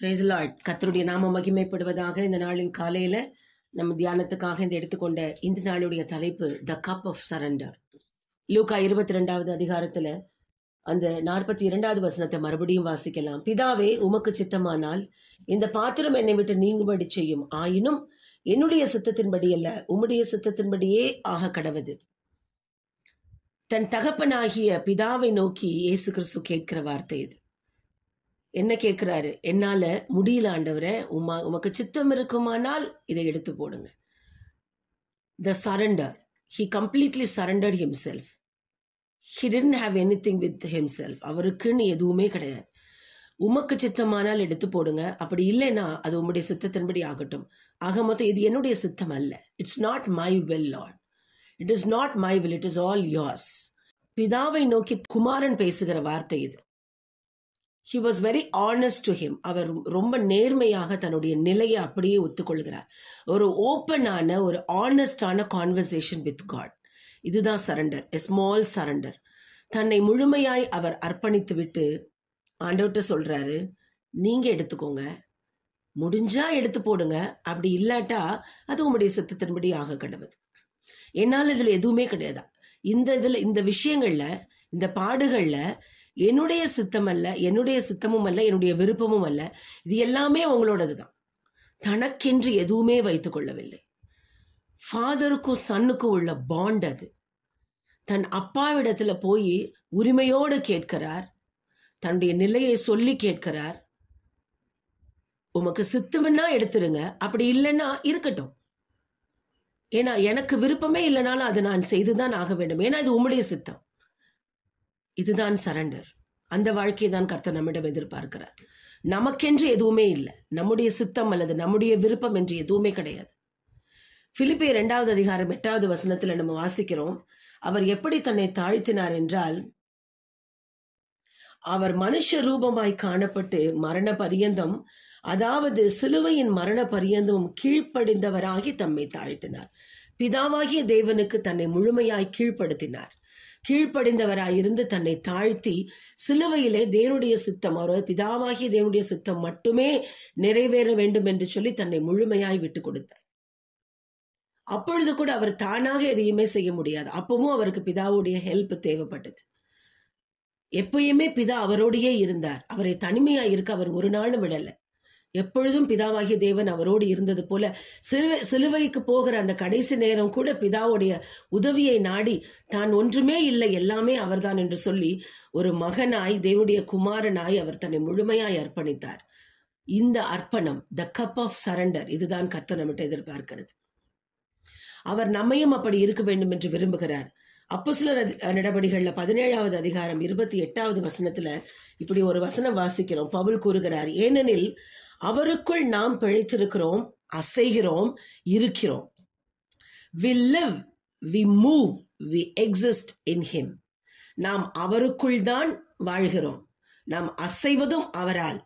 Praise the Lord. கர்த்தருடைய நாமம் மகிமைப்படுவதாக. இந்த நாளின் காலையில நம்ம தியானத்துக்காக இந்த எடுத்துக்கொண்ட இந்த நாளுடைய தலைப்பு த கப் ஆஃப் சரண்டர். லூக்கா 22வது அதிகாரத்துல அந்த 42வது வசனத்தை மறுபடியும் வாசிக்கலாம். பிதாவே, உமக்கு சித்தமானால் இந்த பாத்திரம் என்னை விட்டு நீங்கும்படி செய்யும், ஆயினும் என்னுடைய சித்தத்தின்படி அல்ல, உம்முடைய சித்தத்தின்படியே ஆக கடவது. தன் தகப்பனாகிய பிதாவை நோக்கி இயேசு கிறிஸ்து கேட்கிற வார்த்தை இது. என்ன கேட்கிறாரு? என்னால முடியல ஆண்டவரே, உமக்கு சித்தம் இருக்குமானால் இதை எடுத்து போடுங்க. த surrender. He completely surrendered himself. He didn't have anything with himself. அவருக்குன்னு எதுவுமே கிடையாது. உமக்கு சித்தமானால் எடுத்து போடுங்க, அப்படி இல்லைன்னா அது உம்முடைய சித்தத்தின்படி ஆகட்டும். ஆக மொத்தம் இது என்னுடைய சித்தம் அல்ல. It's not my will Lord. It is not my will, it is all yours. பிதாவை நோக்கி குமாரன் பேசுகிற வார்த்தை இது. He was very honest to him. அவர் ரொம்ப நேர்மையாக தன்னுடைய நிலையை அப்படியே ஒத்துக்கொள்கிறார். ஒரு ஓப்பனான, ஒரு ஆனஸ்டான கான்வர்சேஷன் வித் காட். இதுதான் சரண்டர், எ ஸ்மால் சரண்டர். தன்னை முழுமையாய் அவர் அர்ப்பணித்து விட்டு ஆண்டவர்கிட்ட சொல்றாரு, நீங்க எடுத்துக்கோங்க, முடிஞ்சா எடுத்து போடுங்க, அப்படி இல்லாட்டா அது உங்களுடைய சித்தத்தின்படி ஆக கடவுது. என்னால் இதுல எதுவுமே கிடையாது. இந்த விஷயங்கள்ல, இந்த பாடுகள்ல என்னுடைய சித்தம் அல்ல, என்னுடைய சித்தமும் அல்ல, என்னுடைய விருப்பமும் அல்ல. இது எல்லாமே உங்களோடது தான். தனக்கென்று எதுவுமே வைத்துக் கொள்ளவில்லை. ஃபாதருக்கும் சன்னுக்கும் உள்ள பாண்ட் அது. தன் அப்பாவிடத்துல போய் உரிமையோடு கேட்கிறார், தன்னுடைய நிலையை சொல்லி கேட்கிறார். உமக்கு சித்தம்னா எடுத்துருங்க, அப்படி இல்லைன்னா இருக்கட்டும். ஏன்னா எனக்கு விருப்பமே இல்லைனாலும் அதை நான் செய்துதான் ஆக வேண்டும். ஏன்னா இது உம்முடைய சித்தம். இதுதான் சரண்டர். அந்த வாழ்க்கையை தான் கர்த்தர் நம்மிடம் எதிர்பார்க்கிறார். நமக்கென்று எதுவுமே இல்லை, நம்முடைய சித்தம் அல்லது நம்முடைய விருப்பம் என்று எதுவுமே கிடையாது. பிலிப்பியர் 2வது அதிகாரம் 8வது வசனத்துல நம்ம வாசிக்கிறோம், அவர் எப்படி தன்னை தாழ்த்தினார் என்றால், அவர் மனுஷ ரூபமாய் காணப்பட்டு மரண பரியந்தம், அதாவது சிலுவையின் மரண பரியந்தமும் கீழ்ப்படிந்தவராகி தம்மை தாழ்த்தினார். பிதாவாகிய தேவனுக்கு தன்னை முழுமையாய் கீழ்ப்படுத்தினார். கீழ்ப்படிந்தவராயிருந்து தன்னை தாழ்த்தி சிலுவையிலே தேவனுடைய சித்தம், அவர் பிதாவாகிய தேவனுடைய சித்தம் மட்டுமே நிறைவேற வேண்டும் என்று சொல்லி தன்னை முழுமையாய் விட்டு கொடுத்தார். அப்பொழுது கூட அவர் தானாக எதையுமே செய்ய முடியாது. அப்பவும் அவருக்கு பிதாவுடைய ஹெல்ப் தேவைப்பட்டது. எப்பயுமே பிதா அவரோடையே இருந்தார். அவரை தனிமையா இருக்க அவர் ஒரு நாளும் விடல. எப்பொழுதும் பிதாவாகிய தேவன் அவரோடு இருந்தது போல சிலுவைக்கு போகிற அந்த கடைசி நேரம் கூட பிதாவுடைய உதவியை நாடி தான் ஒன்றுமே இல்லை, எல்லாமே அவர்தான் என்று சொல்லி ஒரு மகனாய், தேவனுடைய குமாரனாய் அவர் தன்னை முழுமையாய் அர்ப்பணித்தார். இந்த அர்ப்பணம், த கப் ஆஃப் சரண்டர், இதுதான் கர்த்தர் நம்மிட்ட எதிர்பார்க்கிறது. அவர் நம்மையும் அப்படி இருக்க வேண்டும் என்று விரும்புகிறார். அப்போஸ்தலர் நடபடிகள்ல 17வது அதிகாரம் 28வது வசனத்துல இப்படி ஒரு வசனம் வாசிக்கிறோம். பவுல் கூறுகிறார், ஏனெனில் அவருக்குள் நாம் பிழைத்திருக்கிறோம், அசைகிறோம், இருக்கிறோம். We live, we move, we exist in him. நாம் அவருக்குள் தான் வாழ்கிறோம். நாம் அசைவதும் அவரால்,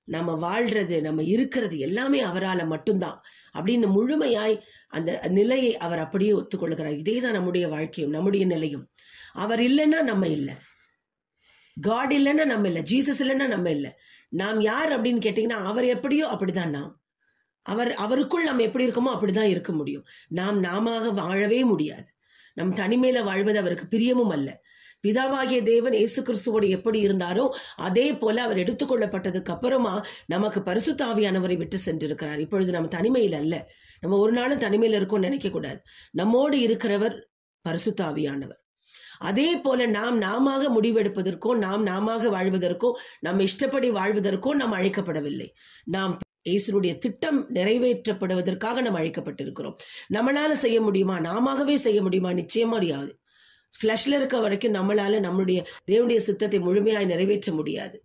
நம்ம வாழ்றது, நம்ம இருக்கிறது எல்லாமே அவரால் மட்டும்தான் அப்படின்னு முழுமையாய் அந்த நிலையை அவர் அப்படியே ஒத்துக்கொள்கிறார். இதே தான் நம்முடைய வாழ்க்கையும் நம்முடைய நிலையும். அவர் இல்லைன்னா நம்ம இல்லை, காட் இல்லைன்னா நம்ம இல்லை, ஜீசஸ் இல்லைன்னா நம்ம இல்லை. நாம் யார் அப்படின்னு கேட்டீங்கன்னா, அவர் எப்படியோ அப்படிதான் நாம். அவருக்குள் நம்ம எப்படி இருக்கோமோ அப்படிதான் இருக்க முடியும். நாம வாழவே முடியாது. நம் தனிமையில வாழ்வது அவருக்கு பிரியமும் அல்ல. பிதாவாகிய தேவன் இயேசு கிறிஸ்துவோடு எப்படி இருந்தாரோ அதே போல அவர் எடுத்துக்கொள்ளப்பட்டதுக்கு அப்புறமா நமக்கு பரிசுத்த ஆவியானவரை விட்டு சென்றிருக்கிறார். இப்பொழுது நம்ம தனிமையில் அல்ல. நம்ம ஒரு நாளும் தனிமையில இருக்கோம்னு நினைக்க கூடாது. நம்மோடு இருக்கிறவர் பரிசுத்த ஆவியானவர். அதே போல நாம முடிவெடுப்பதற்கோ, நாம வாழ்வதற்கோ, நம்ம இஷ்டப்படி வாழ்வதற்கோ நாம் அழைக்கப்படவில்லை. நாம் இயேசுடைய திட்டம் நிறைவேற்றப்படுவதற்காக நாம் அழைக்கப்பட்டிருக்கிறோம். நம்மளால செய்ய முடியுமா? நாமவே செய்ய முடியுமா? நிச்சயமா முடியாது. ஃபிளஷ்ல இருக்க வரைக்கும் நம்மளால நம்முடைய தேவனுடைய சித்தத்தை முழுமையாய் நிறைவேற்ற முடியாது.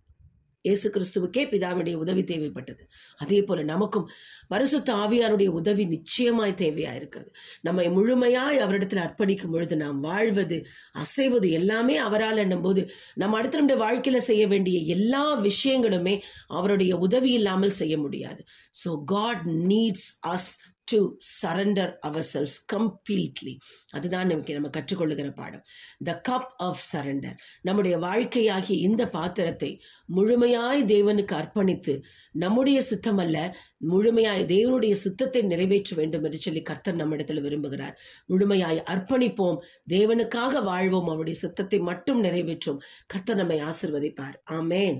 இயேசு கிறிஸ்துவுக்கே பிதாவுடைய உதவி தேவைப்பட்டது. அதே போல நமக்கும் பரிசுத்த ஆவியாருடைய உதவி நிச்சயமாய் தேவையா இருக்கிறது. நம்மை முழுமையாய் அவரிடத்தில் அர்ப்பணிக்கும் பொழுது நாம் வாழ்வது, அசைவது எல்லாமே அவரால் என்னும் போது நம்ம அடுத்த நம்முடைய வாழ்க்கையில செய்ய வேண்டிய எல்லா விஷயங்களுமே அவருடைய உதவி இல்லாமல் செய்ய முடியாது. So God needs us to surrender ourselves completely. அதுதான் நம்ம கற்றுக்கொள்ளுகிற பாடம். The cup of surrender. நம்முடைய வாழ்க்கையாகிய இந்த பாத்திரத்தை முழுமையாய் தேவனுக்கு அர்ப்பணித்து, நம்முடைய சித்தம் அல்ல, முழுமையாய் தேவனுடைய சித்தத்தை நிறைவேற்ற வேண்டும் என்று சொல்லி கர்த்தர் நம்மிடத்தில் விரும்புகிறார். முழுமையாய் அர்ப்பணிப்போம், தேவனுக்காக வாழ்வோம், அவருடைய சித்தத்தை மட்டும் நிறைவேற்றும். கர்த்தர் நம்மை ஆசீர்வதிப்பார். ஆமென்.